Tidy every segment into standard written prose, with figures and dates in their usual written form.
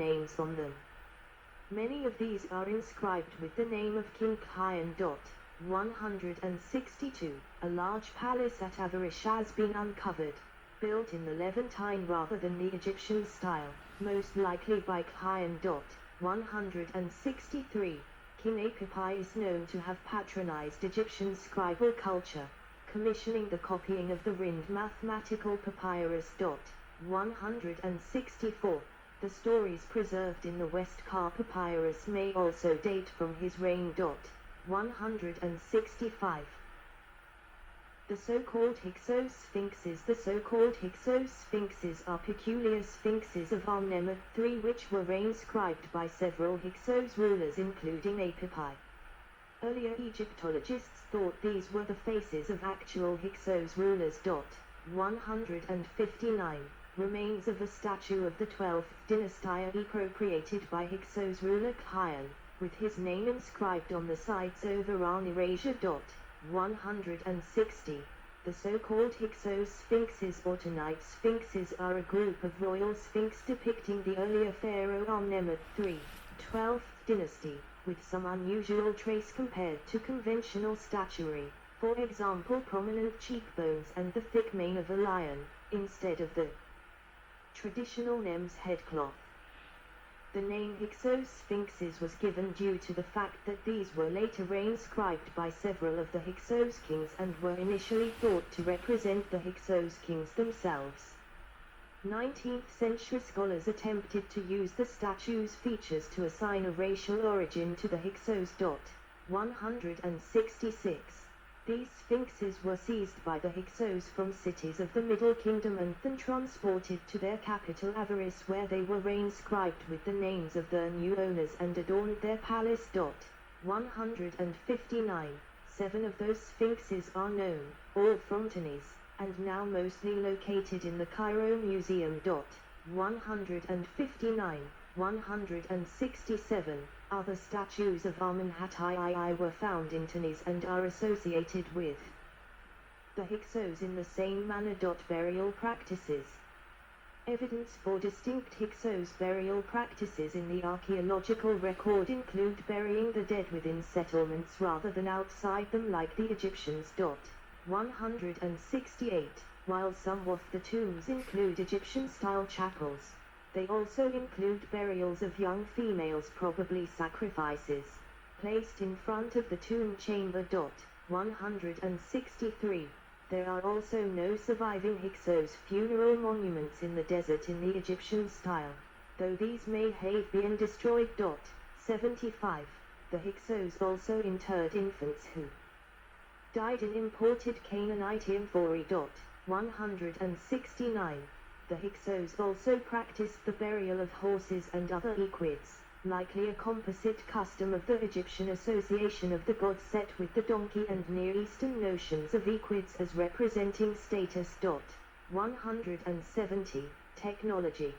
names on them. Many of these are inscribed with the name of King Khian. 162. A large palace at Avaris has been uncovered, built in the Levantine rather than the Egyptian style, most likely by Khian. 163. King Apipi is known to have patronized Egyptian scribal culture, commissioning the copying of the Rind mathematical papyrus. 164. The stories preserved in the West Ka papyrus may also date from his reign. 165. The so-called Hyksos sphinxes. The so-called Hyksos sphinxes are peculiar sphinxes of Amenemhat III which were reinscribed by several Hyksos rulers including Apipi. Earlier Egyptologists thought these were the faces of actual Hyksos rulers. 159. Remains of a statue of the 12th dynasty appropriated by Hyksos ruler Khian, with his name inscribed on the sides over An Erasure. 160. The so-called Hyksos sphinxes or Tanite sphinxes are a group of royal sphinx depicting the earlier pharaoh Amenemhat III, 12th dynasty, with some unusual trace compared to conventional statuary, for example prominent cheekbones and the thick mane of a lion, instead of the traditional Nem's headcloth. The name Hyksos sphinxes was given due to the fact that these were later reinscribed by several of the Hyksos kings and were initially thought to represent the Hyksos kings themselves. 19th century scholars attempted to use the statue's features to assign a racial origin to the Hyksos. 166. These sphinxes were seized by the Hyksos from cities of the Middle Kingdom and then transported to their capital Avaris where they were reinscribed with the names of their new owners and adorned their palace. 159. 7 of those sphinxes are known, all from Tunis, and now mostly located in the Cairo Museum. 159. 167. Other statues of Amenemhat II were found in Tunis and are associated with the Hyksos in the same manner. Burial practices. Evidence for distinct Hyksos burial practices in the archaeological record include burying the dead within settlements rather than outside them like the Egyptians. 168. While some of the tombs include Egyptian-style chapels, they also include burials of young females, probably sacrifices, placed in front of the tomb chamber. 163. There are also no surviving Hyksos funeral monuments in the desert in the Egyptian style, though these may have been destroyed. 75. The Hyksos also interred infants who died in imported Canaanite amphorae. 169. The Hyksos also practiced the burial of horses and other equids, likely a composite custom of the Egyptian association of the god Set with the donkey and Near Eastern notions of equids as representing status. 170. Technology.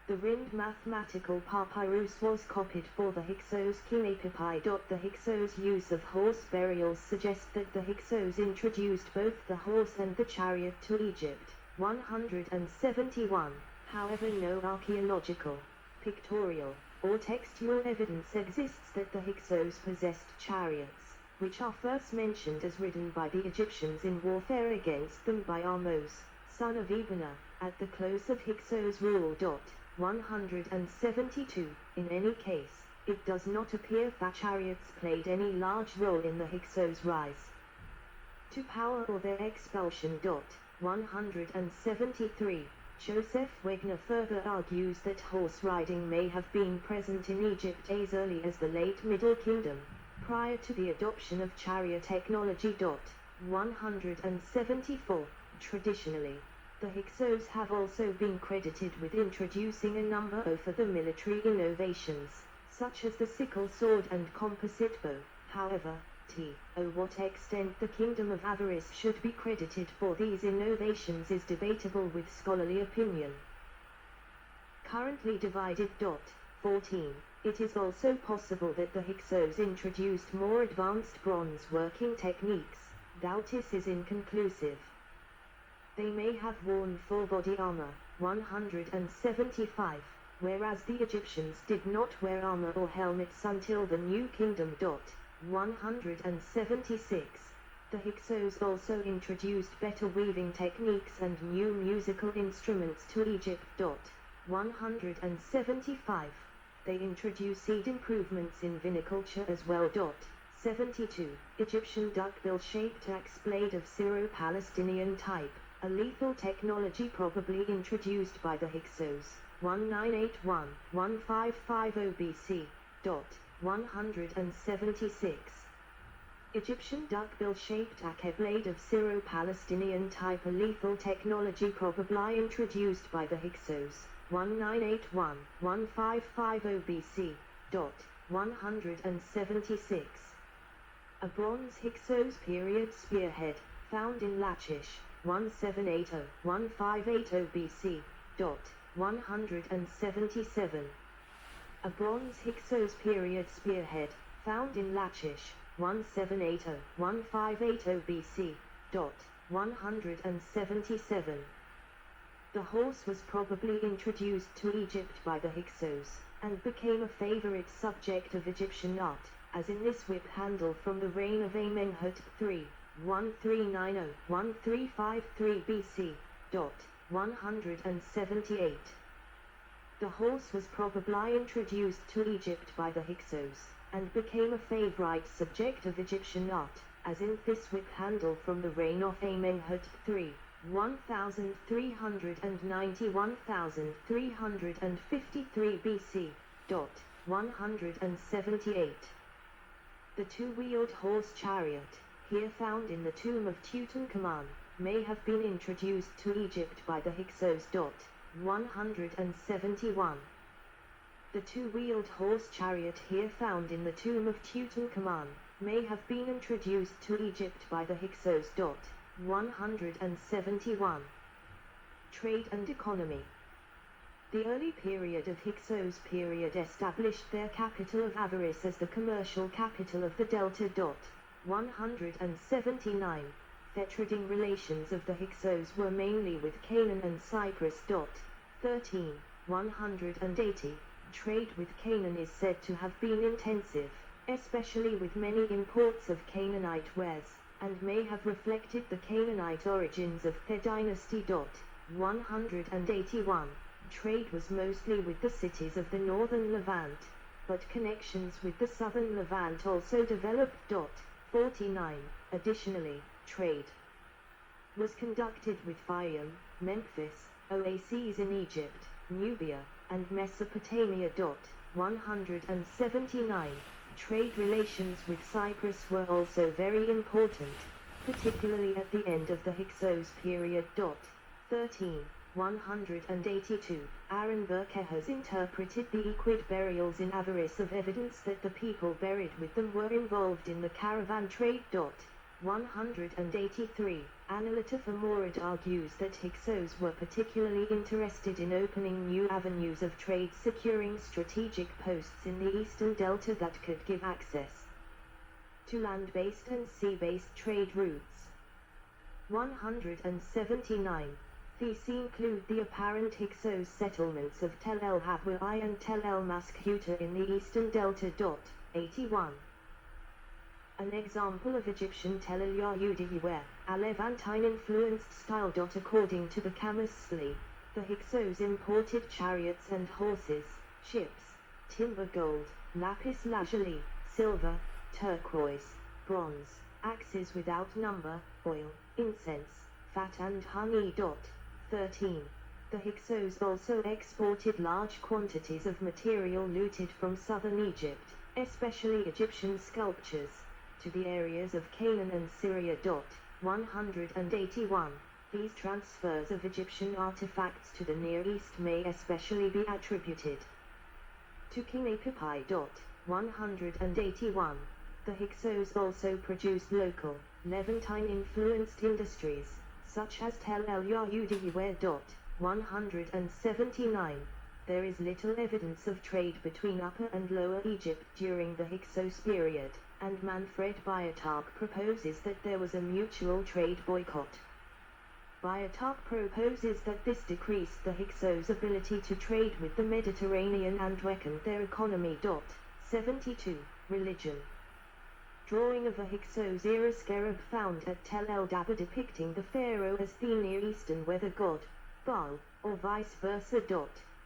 The Rind mathematical papyrus was copied for the Hyksos King Apipi. The Hyksos use of horse burials suggests that the Hyksos introduced both the horse and the chariot to Egypt. 171. However, no archaeological, pictorial, or textual evidence exists that the Hyksos possessed chariots, which are first mentioned as ridden by the Egyptians in warfare against them by Ahmose, son of Ibana, at the close of Hyksos' rule. 172. In any case, it does not appear that chariots played any large role in the Hyksos' rise to power or their expulsion. 173. Joseph Wegner further argues that horse riding may have been present in Egypt as early as the late Middle Kingdom, prior to the adoption of chariot technology. 174. Traditionally, the Hyksos have also been credited with introducing a number of other military innovations, such as the sickle sword and composite bow. However, to what extent the kingdom of Avaris should be credited for these innovations is debatable with scholarly opinion. Currently divided. 14. It is also possible that the Hyksos introduced more advanced bronze working techniques. Doubtis is inconclusive. They may have worn full body armor. 175. whereas the Egyptians did not wear armor or helmets until the New Kingdom. 176. The Hyksos also introduced better weaving techniques and new musical instruments to Egypt. 175. They introduced improvements in viniculture as well. 72. Egyptian duckbill-shaped axe blade of Syro-Palestinian type, a lethal technology probably introduced by the Hyksos. 1981-1550 BC. 176. Egyptian duckbill-shaped axe blade of Syro-Palestinian type, a lethal technology probably introduced by the Hyksos. 1981-1550 BC. 176. A bronze Hyksos period spearhead, found in Lachish. 1780-1580 BC. 177. A bronze Hyksos period spearhead, found in Lachish. 1780-1580 BC. 177. The horse was probably introduced to Egypt by the Hyksos, and became a favorite subject of Egyptian art, as in this whip handle from the reign of Amenhotep III, 1390-1353 BC. 178. The horse was probably introduced to Egypt by the Hyksos, and became a favorite subject of Egyptian art, as in this whip handle from the reign of Amenhotep III, 1390-1353 BC. 178. The two-wheeled horse chariot, here found in the tomb of Tutankhamun, may have been introduced to Egypt by the Hyksos. 171. The two-wheeled horse chariot here found in the tomb of Tutankhamun, may have been introduced to Egypt by the Hyksos. 171. Trade and economy. The early period of Hyksos period established their capital of Avaris as the commercial capital of the Delta. 179. Their trading relations of the Hyksos were mainly with Canaan and Cyprus. 13. 180. Trade with Canaan is said to have been intensive, especially with many imports of Canaanite wares, and may have reflected the Canaanite origins of their dynasty. 181. Trade was mostly with the cities of the northern Levant, but connections with the southern Levant also developed. 49. Additionally, trade was conducted with Fayum, Memphis, oases in Egypt, Nubia, and Mesopotamia. 179. Trade relations with Cyprus were also very important, particularly at the end of the Hyksos period. 13. 182. Aaron Burke has interpreted the Equid burials in Avaris of evidence that the people buried with them were involved in the caravan trade. 183. Analyta Famorad argues that Hyksos were particularly interested in opening new avenues of trade, securing strategic posts in the eastern delta that could give access to land-based and sea-based trade routes. 179. These include the apparent Hyksos settlements of Tel El Hawai and Tel El Maskuta in the eastern delta. 81. An example of Egyptian Tel El Yahudiware, a Levantine-influenced style. According to the Camus-Slee, the Hyksos imported chariots and horses, ships, timber, gold, lapis lazuli, silver, turquoise, bronze, axes without number, oil, incense, fat and honey. 13. The Hyksos also exported large quantities of material looted from southern Egypt, especially Egyptian sculptures, to the areas of Canaan and Syria. 181. These transfers of Egyptian artifacts to the Near East may especially be attributed to King Apipi. 181. The Hyksos also produced local, Levantine-influenced industries, such as Tel El Yahudiware. 179. There is little evidence of trade between Upper and Lower Egypt during the Hyksos period, and Manfred Biotark proposes that there was a mutual trade boycott Biotarch proposes that this decreased the Hyksos' ability to trade with the Mediterranean and weakened their economy. 72. Religion. Drawing of a Hyksos-era scarab found at Tel El Dabba depicting the pharaoh as the Near Eastern weather god, Baal, or vice versa.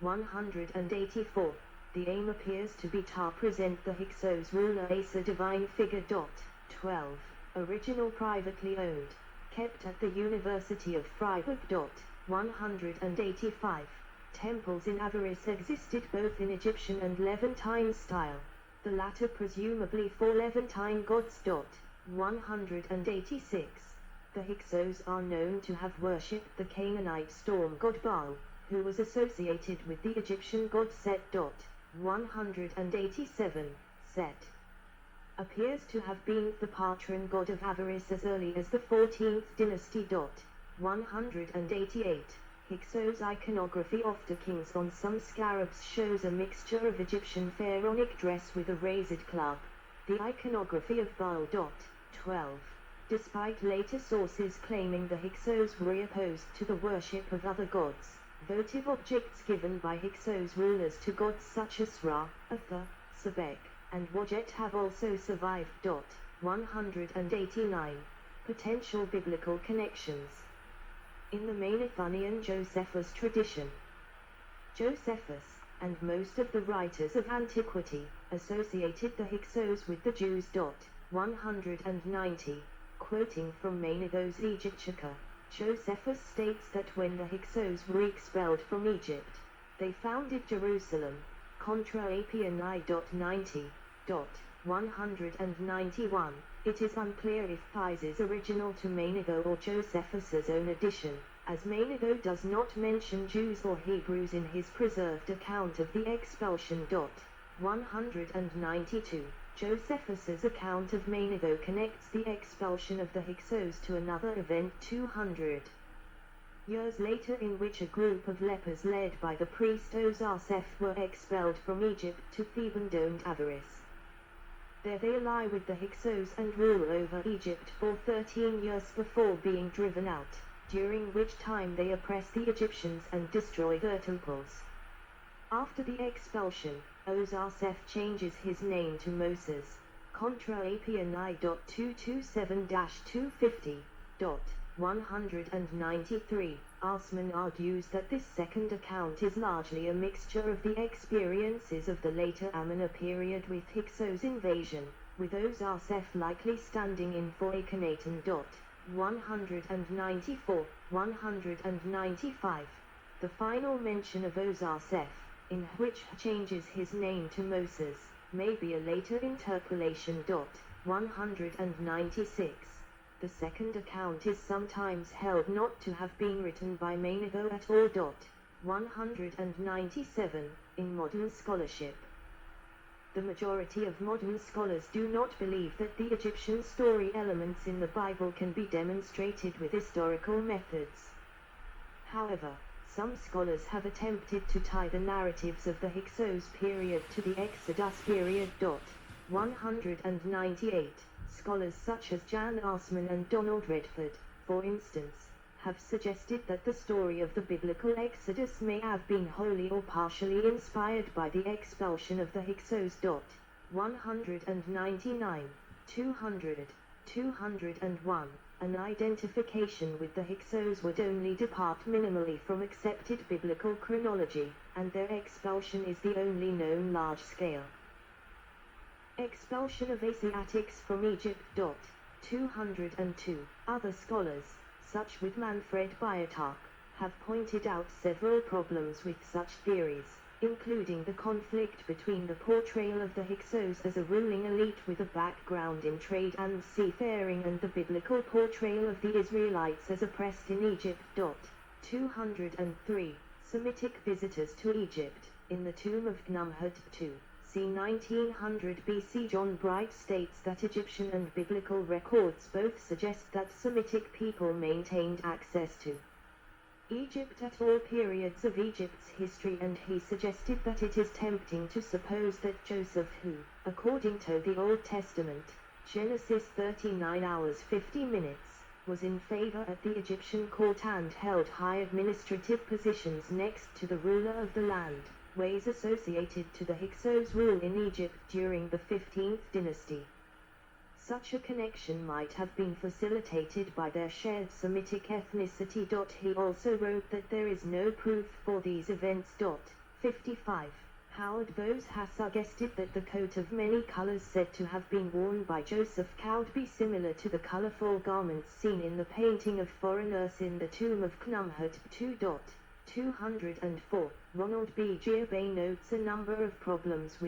184. The aim appears to be to present the Hyksos ruler as a divine figure. 12. Original privately owned. Kept at the University of Freiburg. 185. Temples in Avaris existed both in Egyptian and Levantine style, the latter presumably for Levantine gods. 186. The Hyksos are known to have worshipped the Canaanite storm god Baal, who was associated with the Egyptian god Set. 187. Set appears to have been the patron god of avarice as early as the 14th dynasty. 188. Hyksos iconography of the kings on some scarabs shows a mixture of Egyptian pharaonic dress with a raised club. The iconography of Baal. 12. Despite later sources claiming the Hyksos were opposed to the worship of other gods, votive objects given by Hyksos rulers to gods such as Ra, Atha, Sebek, and Wajet have also survived. 189. Potential biblical connections. In the Manethunian Josephus tradition, Josephus, and most of the writers of antiquity, associated the Hyksos with the Jews. 190. Quoting from Manetho's Egyptica, Josephus states that when the Hyksos were expelled from Egypt, they founded Jerusalem. Contra APNI. 90. 191. It is unclear if Pies is original to Manetho or Josephus's own edition, as Manetho does not mention Jews or Hebrews in his preserved account of the expulsion. 192. Josephus's account of Manetho connects the expulsion of the Hyksos to another event 200 years later, in which a group of lepers led by the priest Ozarseph were expelled from Egypt to Theban-domed Avaris. There they lie with the Hyksos and rule over Egypt for 13 years before being driven out, during which time they oppress the Egyptians and destroy their temples. After the expulsion, Ozarseph changes his name to Moses. Contra APNI. 227-250. 193. Arsman argues that this second account is largely a mixture of the experiences of the later Ammona period with Hyksos invasion, with Ozarseph likely standing in for Akhenaten. 194. 195. The final mention of Ozarseph, in which changes his name to Moses, may be a later interpolation. 196. The second account is sometimes held not to have been written by Manetho at all. 197. In modern scholarship, the majority of modern scholars do not believe that the Egyptian story elements in the Bible can be demonstrated with historical methods. However, some scholars have attempted to tie the narratives of the Hyksos period to the Exodus period. 198. Scholars such as Jan Arsman and Donald Redford, for instance, have suggested that the story of the biblical Exodus may have been wholly or partially inspired by the expulsion of the Hyksos. 199. 200. 201. An identification with the Hyksos would only depart minimally from accepted biblical chronology, and their expulsion is the only known large-scale expulsion of Asiatics from Egypt. 202. Other scholars, such with Manfred Biotarch, have pointed out several problems with such theories, including the conflict between the portrayal of the Hyksos as a ruling elite with a background in trade and seafaring and the biblical portrayal of the Israelites as oppressed in Egypt. 203. Semitic visitors to Egypt. In the tomb of Gnumhud II, c. 1900 BC, John Bright states that Egyptian and biblical records both suggest that Semitic people maintained access to Egypt at all periods of Egypt's history, and he suggested that it is tempting to suppose that Joseph, who, according to the Old Testament, Genesis 39 hours 50 minutes, was in favor at the Egyptian court and held high administrative positions next to the ruler of the land, ways associated to the Hyksos rule in Egypt during the 15th dynasty. Such a connection might have been facilitated by their shared Semitic ethnicity. He also wrote that there is no proof for these events. 55. Howard Bose has suggested that the coat of many colors said to have been worn by Joseph could be similar to the colorful garments seen in the painting of foreigners in the tomb of Khnumhotep 2. 204. Ronald B. Girbay notes a number of problems with